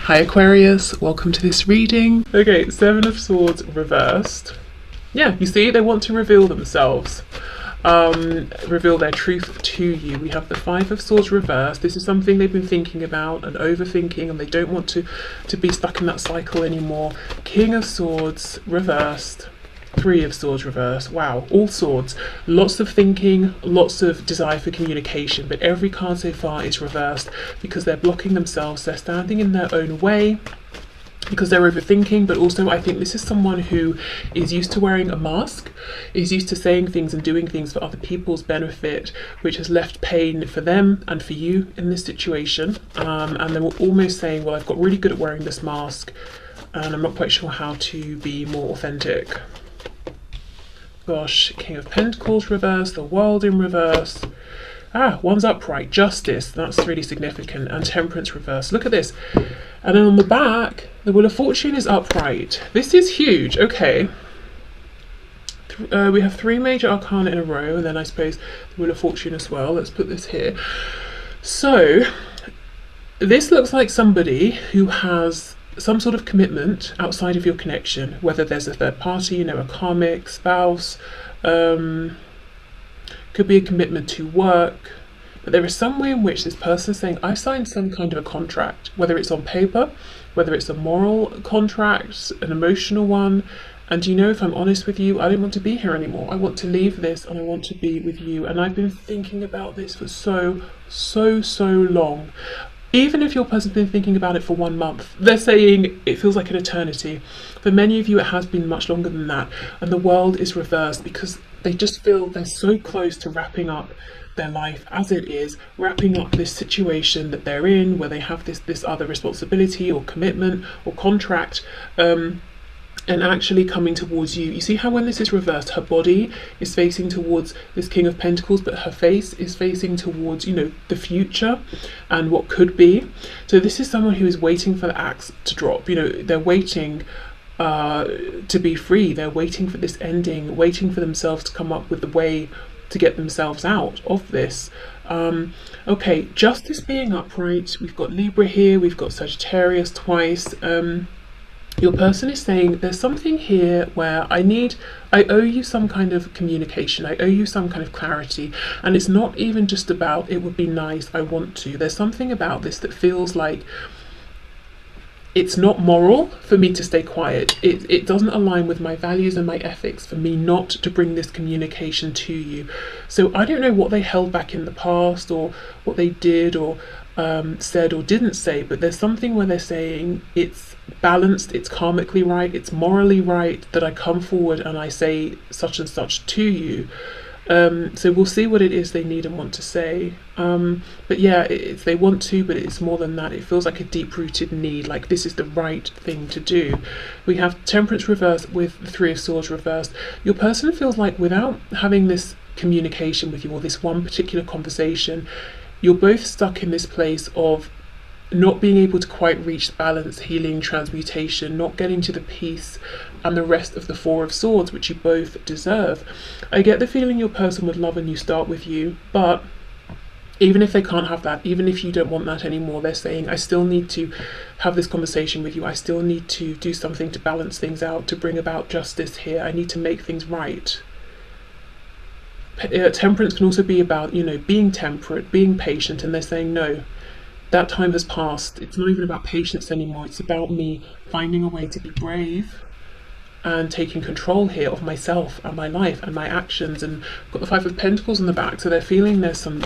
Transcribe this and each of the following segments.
Hi Aquarius, welcome to this reading. Okay, Seven of Swords reversed. Yeah, you see, they want to reveal themselves, reveal their truth to you. We have the Five of Swords reversed. This is something they've been thinking about and overthinking, and they don't want to be stuck in that cycle anymore. King of Swords reversed. Three of Swords reversed. Wow, all swords. Lots of thinking, lots of desire for communication, but every card so far is reversed because they're blocking themselves, they're standing in their own way because they're overthinking. But also I think this is someone who is used to wearing a mask, is used to saying things and doing things for other people's benefit, which has left pain for them and for you in this situation. And they're almost saying, well, I've got really good at wearing this mask and I'm not quite sure how to be more authentic. Gosh, King of Pentacles reversed, the World in reverse. One's upright, Justice, that's really significant, and Temperance reversed. Look at this. And then on the back, the Wheel of Fortune is upright. This is huge. Okay. We have three major arcana in a row, and then I suppose the Wheel of Fortune as well. Let's put this here. So, this looks like somebody who has some sort of commitment outside of your connection, whether there's a third party, a karmic spouse, could be a commitment to work, but there is some way in which this person is saying, I signed some kind of a contract, whether it's on paper, whether it's a moral contract, an emotional one, and if I'm honest with you, I don't want to be here anymore. I want to leave this and I want to be with you. And I've been thinking about this for so long. Even if your person's been thinking about it for 1 month, they're saying it feels like an eternity. For many of you, it has been much longer than that. And the World is reversed because they just feel they're so close to wrapping up their life as it is, wrapping up this situation that they're in, where they have this other responsibility or commitment or contract, and actually coming towards you. You see how when this is reversed, her body is facing towards this King of Pentacles, but her face is facing towards, the future and what could be. So this is someone who is waiting for the axe to drop. They're waiting to be free. They're waiting for this ending, waiting for themselves to come up with the way to get themselves out of this. Okay, Justice being upright. We've got Libra here. We've got Sagittarius twice. Your person is saying there's something here where I owe you some kind of communication, I owe you some kind of clarity, and it's not even just about it would be nice, I want to. There's something about this that feels like it's not moral for me to stay quiet. It doesn't align with my values and my ethics for me not to bring this communication to you. So I don't know what they held back in the past or what they did or said or didn't say, but there's something where they're saying it's balanced, it's karmically right, it's morally right that I come forward and I say such and such to you. So we'll see what it is they need and want to say. But yeah, they want to, but it's more than that. It feels like a deep-rooted need, like this is the right thing to do. We have Temperance reversed with the Three of Swords reversed. Your person feels like without having this communication with you or this one particular conversation, you're both stuck in this place of not being able to quite reach balance, healing, transmutation, not getting to the peace and the rest of the Four of Swords, which you both deserve. I get the feeling your person would love a new start with you, but even if they can't have that, even if you don't want that anymore, they're saying, I still need to have this conversation with you. I still need to do something to balance things out, to bring about justice here. I need to make things right. Temperance can also be about, being temperate, being patient, and they're saying, no, that time has passed. It's not even about patience anymore. It's about me finding a way to be brave and taking control here of myself and my life and my actions. And I've got the Five of Pentacles on the back, so they're feeling there's some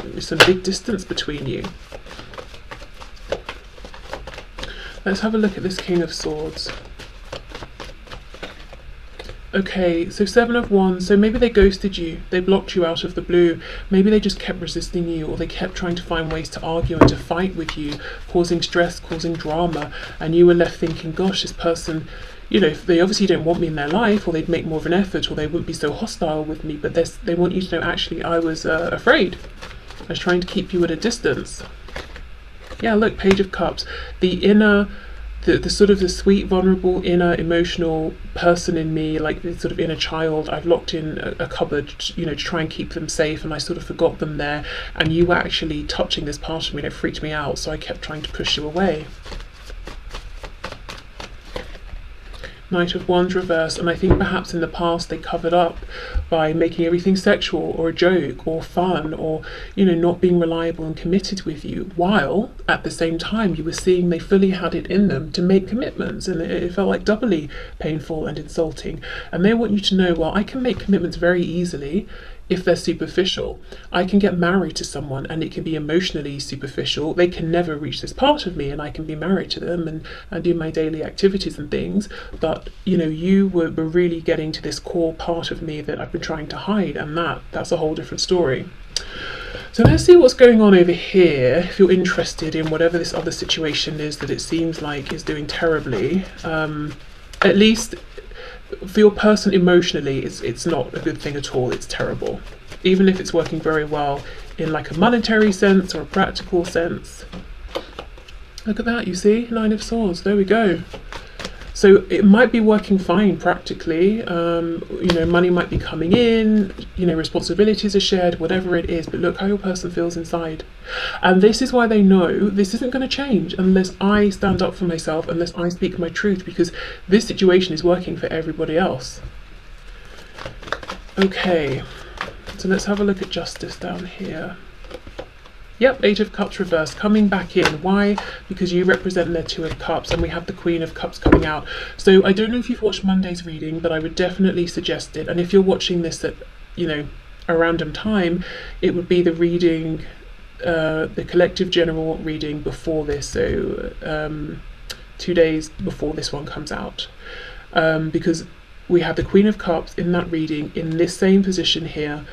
big distance between you. Let's have a look at this King of Swords. Okay, so Seven of Wands, so maybe they ghosted you, they blocked you out of the blue, maybe they just kept resisting you, or they kept trying to find ways to argue and to fight with you, causing stress, causing drama, and you were left thinking, gosh, this person, they obviously don't want me in their life, or they'd make more of an effort, or they wouldn't be so hostile with me, but they want you to know, actually, I was afraid. I was trying to keep you at a distance. Yeah, look, Page of Cups, the inner... The sort of the sweet, vulnerable, inner, emotional person in me, like the sort of inner child, I've locked in a cupboard, to try and keep them safe, and I sort of forgot them there, and you were actually touching this part of me, and it freaked me out, so I kept trying to push you away. Knight of Wands reversed, and I think perhaps in the past they covered up by making everything sexual or a joke or fun, or, you know, not being reliable and committed with you, while at the same time you were seeing they fully had it in them to make commitments, and it felt like doubly painful and insulting. And they want you to know, well, I can make commitments very easily if they're superficial. I can get married to someone and it can be emotionally superficial. They can never reach this part of me, and I can be married to them and do my daily activities and things. But, you know, you were really getting to this core part of me that I've been trying to hide, and that's a whole different story. So let's see what's going on over here. If you're interested in whatever this other situation is that it seems like is doing terribly, at least for your person emotionally, it's not a good thing at all. It's terrible, even if it's working very well in like a monetary sense or a practical sense. Look at that, you see, Nine of Swords, there we go. So it might be working fine practically, you know, money might be coming in, you know, responsibilities are shared, whatever it is, but look how your person feels inside. And this is why they know this isn't going to change unless I stand up for myself, unless I speak my truth, because this situation is working for everybody else. Okay, so let's have a look at Justice down here. Yep, Eight of Cups reversed, coming back in. Why? Because you represent their Two of Cups, and we have the Queen of Cups coming out. So I don't know if you've watched Monday's reading, but I would definitely suggest it. And if you're watching this at, you know, a random time, it would be the reading, the collective general reading before this, so 2 days before this one comes out. Because we have the Queen of Cups in that reading in this same position here,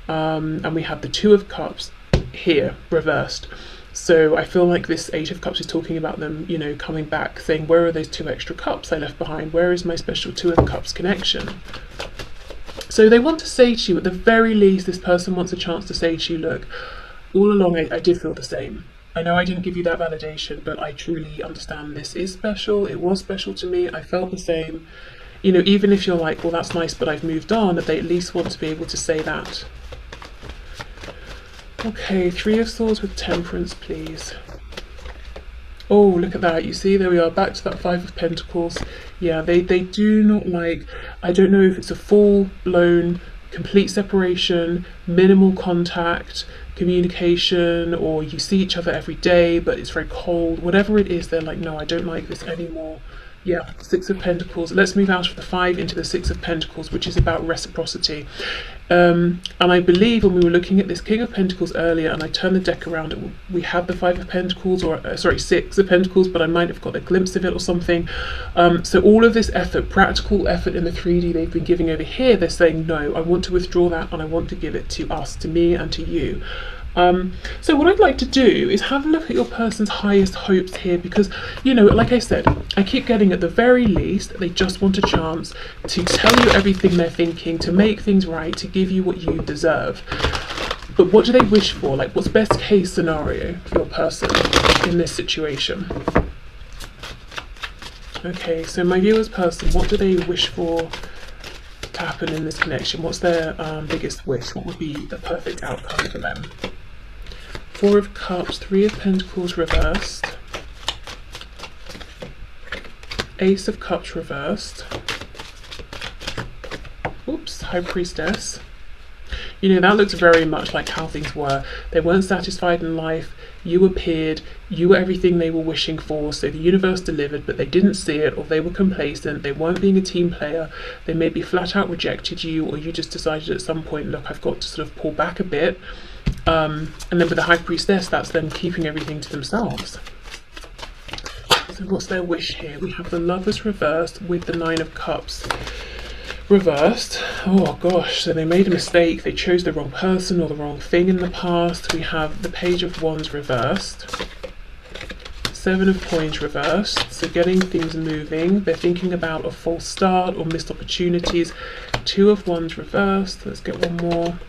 and we have the Two of Cups here reversed. So I feel like this Eight of Cups is talking about them, you know, coming back, saying, where are those two extra cups I left behind? Where is my special Two of Cups connection? So they want to say to you, at the very least, this person wants a chance to say to you, look, all along I did feel the same. I know I didn't give you that validation, but I truly understand this is special. It was special to me. I felt the same. You know, even if you're like, well, that's nice, but I've moved on, that they at least want to be able to say that. Okay, Three of Swords with Temperance, please. Oh, look at that. You see, there we are, back to that Five of Pentacles. Yeah, they do not like, I don't know if it's a full-blown, complete separation, minimal contact, communication, or you see each other every day, but it's very cold. Whatever it is, they're like, no, I don't like this anymore. Yeah, Six of Pentacles. Let's move out of the Five into the Six of Pentacles, which is about reciprocity. And I believe when we were looking at this King of Pentacles earlier, and I turned the deck around, we had the Five of Pentacles, or sorry, Six of Pentacles, but I might have got a glimpse of it or something. So all of this effort, practical effort in the 3D they've been giving over here, they're saying, no, I want to withdraw that and I want to give it to us, to me and to you. So what I'd like to do is have a look at your person's highest hopes here, because, you know, like I said, I keep getting, at the very least, they just want a chance to tell you everything they're thinking, to make things right, to give you what you deserve. But what do they wish for? Like, what's best case scenario for your person in this situation? Okay, so my viewer's person, what do they wish for to happen in this connection? What's their biggest wish? What would be the perfect outcome for them? Four of Cups, Three of Pentacles reversed, Ace of Cups reversed, oops, High Priestess. You know, that looks very much like how things were. They weren't satisfied in life, you appeared, you were everything they were wishing for, so the universe delivered, but they didn't see it, or they were complacent, they weren't being a team player, they maybe flat out rejected you, or you just decided at some point, look, I've got to sort of pull back a bit. And then with the High Priestess, that's them keeping everything to themselves. So what's their wish here? We have the Lovers reversed with the Nine of Cups reversed. Oh gosh, so they made a mistake, they chose the wrong person or the wrong thing in the past. We have the Page of Wands reversed, Seven of Coins reversed, so getting things moving. They're thinking about a false start or missed opportunities. Two of Wands reversed, let's get one more.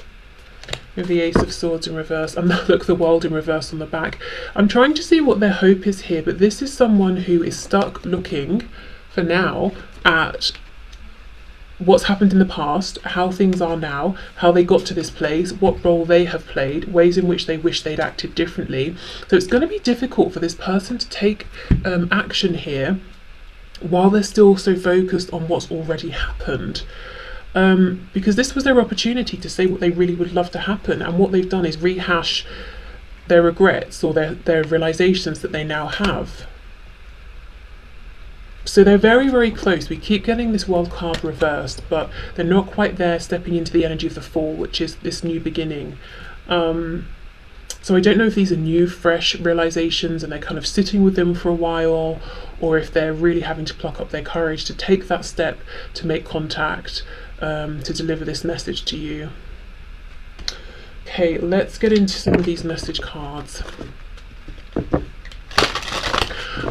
With the Ace of Swords in reverse, and look, the World in reverse on the back. I'm trying to see what their hope is here, but this is someone who is stuck looking, for now, at what's happened in the past, how things are now, how they got to this place, what role they have played, ways in which they wish they'd acted differently. So it's going to be difficult for this person to take action here while they're still so focused on what's already happened. Because this was their opportunity to say what they really would love to happen, and what they've done is rehash their regrets or their realizations that they now have. So they're very, very close. We keep getting this world card reversed, but they're not quite there, stepping into the energy of the Fool, which is this new beginning. So I don't know if these are new, fresh realizations and they're kind of sitting with them for a while, or if they're really having to pluck up their courage to take that step to make contact, to deliver this message to you. Okay, let's get into some of these message cards.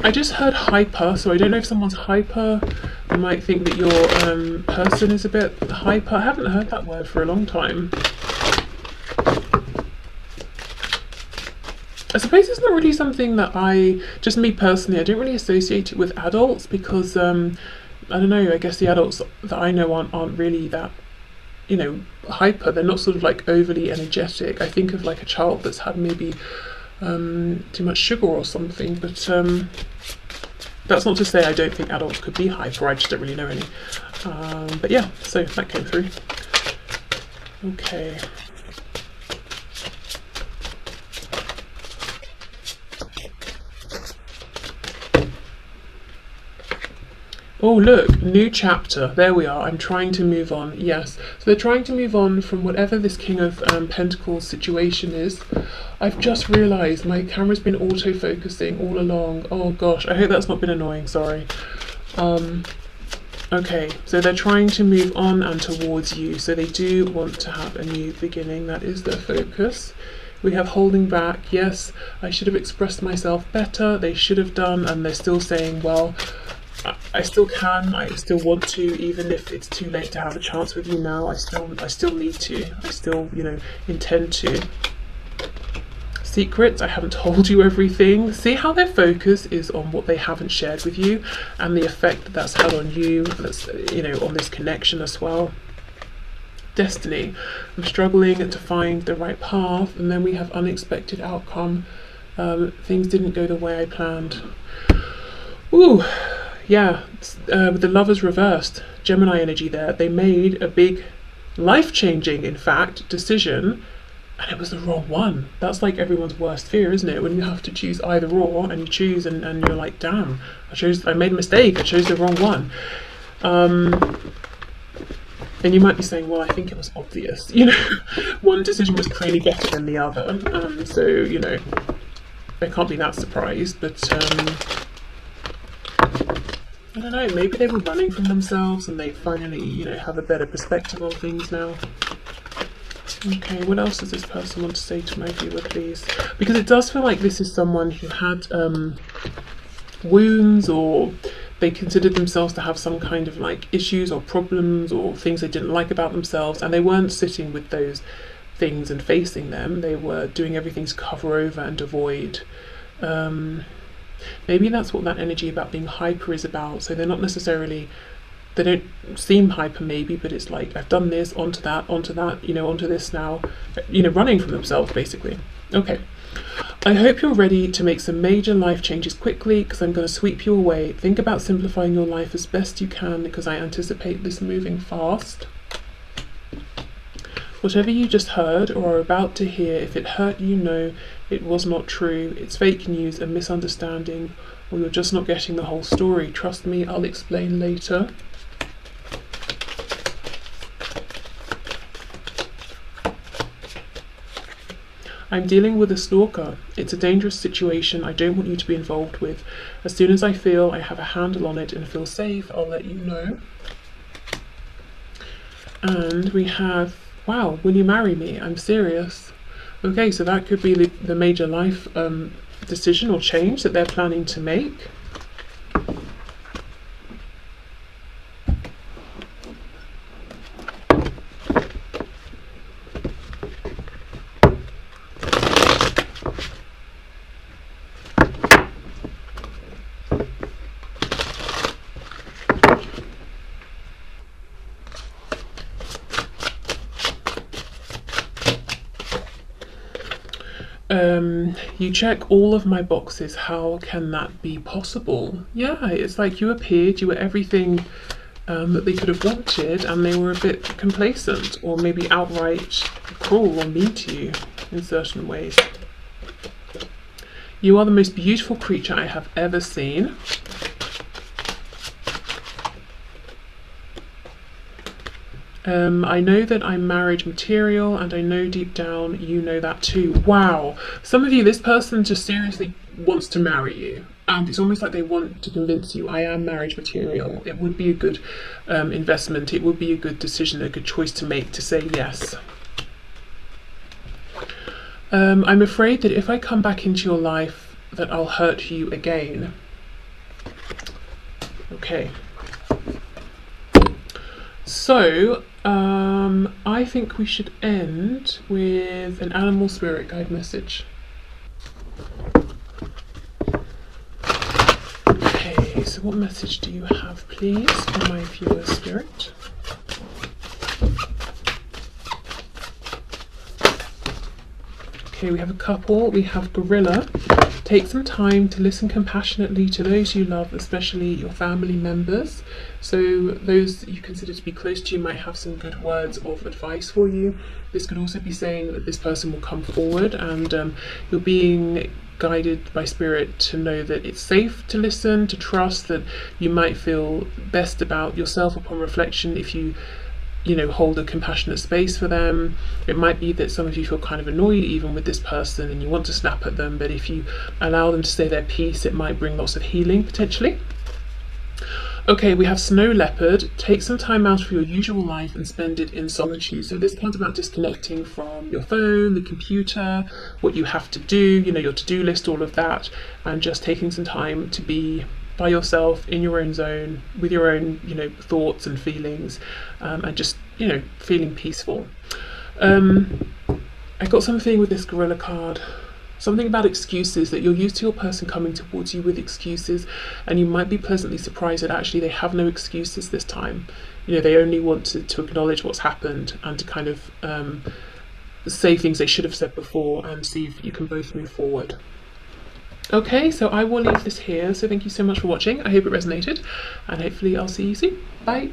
I just heard hyper, so I don't know if someone's hyper. You might think that your person is a bit hyper. I haven't heard that word for a long time. I suppose it's not really something that just me personally, I don't really associate it with adults, because I don't know, I guess the adults that I know aren't really that, you know, hyper. They're not sort of like overly energetic. I think of like a child that's had maybe too much sugar or something, but that's not to say I don't think adults could be hyper, I just don't really know any. But yeah, so that came through. Okay. Oh look, new chapter. There we are. I'm trying to move on. Yes. So they're trying to move on from whatever this King of Pentacles situation is. I've just realised my camera's been auto-focusing all along. Oh gosh, I hope that's not been annoying, sorry. Okay, so they're trying to move on and towards you. So they do want to have a new beginning. That is their focus. We have holding back. Yes, I should have expressed myself better. They should have done, and they're still saying, well, I still can, I still want to, even if it's too late to have a chance with you now, I still need to, I still, you know, intend to. Secrets, I haven't told you everything. See how their focus is on what they haven't shared with you, and the effect that that's had on you, that's, you know, on this connection as well. Destiny, I'm struggling to find the right path, and then we have unexpected outcome. Things didn't go the way I planned. Ooh. Yeah, with the Lovers reversed, Gemini energy there, they made a big, life-changing, in fact, decision, and it was the wrong one. That's like everyone's worst fear, isn't it? When you have to choose either or, and you choose, and you're like, damn, I made a mistake, I chose the wrong one. And you might be saying, well, I think it was obvious, you know, one decision was clearly better than the other, so, you know, I can't be that surprised, but, I don't know, maybe they were running from themselves and they finally, you know, have a better perspective on things now. Okay, what else does this person want to say to my viewer, please? Because it does feel like this is someone who had wounds, or they considered themselves to have some kind of like issues or problems or things they didn't like about themselves, and they weren't sitting with those things and facing them. They were doing everything to cover over and avoid. Maybe that's what that energy about being hyper is about. So they're not necessarily, they don't seem hyper maybe, but it's like, I've done this, onto that, you know, onto this now, you know, running from themselves basically. Okay, I hope you're ready to make some major life changes quickly, because I'm going to sweep you away. Think about simplifying your life as best you can, because I anticipate this moving fast. Whatever you just heard or are about to hear, if it hurt you, know it was not true. It's fake news, a misunderstanding, or you're just not getting the whole story. Trust me, I'll explain later. I'm dealing with a stalker. It's a dangerous situation I don't want you to be involved with. As soon as I feel I have a handle on it and feel safe, I'll let you know. And we have, wow, will you marry me? I'm serious. Okay, so that could be the major life decision or change that they're planning to make. You check all of my boxes. How can that be possible? Yeah, it's like you appeared, you were everything that they could have wanted, and they were a bit complacent or maybe outright cruel or mean to you in certain ways. You are the most beautiful creature I have ever seen. I know that I'm marriage material, and I know deep down you know that too. Wow. Some of you, this person just seriously wants to marry you. And it's almost like they want to convince you, I am marriage material. It would be a good investment. It would be a good decision, a good choice to make, to say yes. I'm afraid that if I come back into your life, that I'll hurt you again. Okay. So, I think we should end with an animal spirit guide message. Okay, so what message do you have, please, for my viewer spirit? Okay, we have a couple. We have gorilla. Take some time to listen compassionately to those you love, especially your family members. So those you consider to be close to you might have some good words of advice for you. This could also be saying that this person will come forward, and you're being guided by spirit to know that it's safe to listen, to trust, that you might feel best about yourself upon reflection if you hold a compassionate space for them. It might be that some of you feel kind of annoyed even with this person and you want to snap at them, but if you allow them to say their piece, it might bring lots of healing potentially. Okay, we have snow leopard. Take some time out of your usual life and spend it in solitude. So this part's about disconnecting from your phone, the computer, what you have to do, your to-do list, all of that, and just taking some time to be by yourself in your own zone with your own thoughts and feelings, and just feeling peaceful. I got something with this gorilla card, something about excuses, that you're used to your person coming towards you with excuses, and you might be pleasantly surprised that actually they have no excuses this time. They only want to acknowledge what's happened and to kind of say things they should have said before, and see if you can both move forward. Okay, so I will leave this here. So thank you so much for watching. I hope it resonated, and hopefully I'll see you soon. Bye.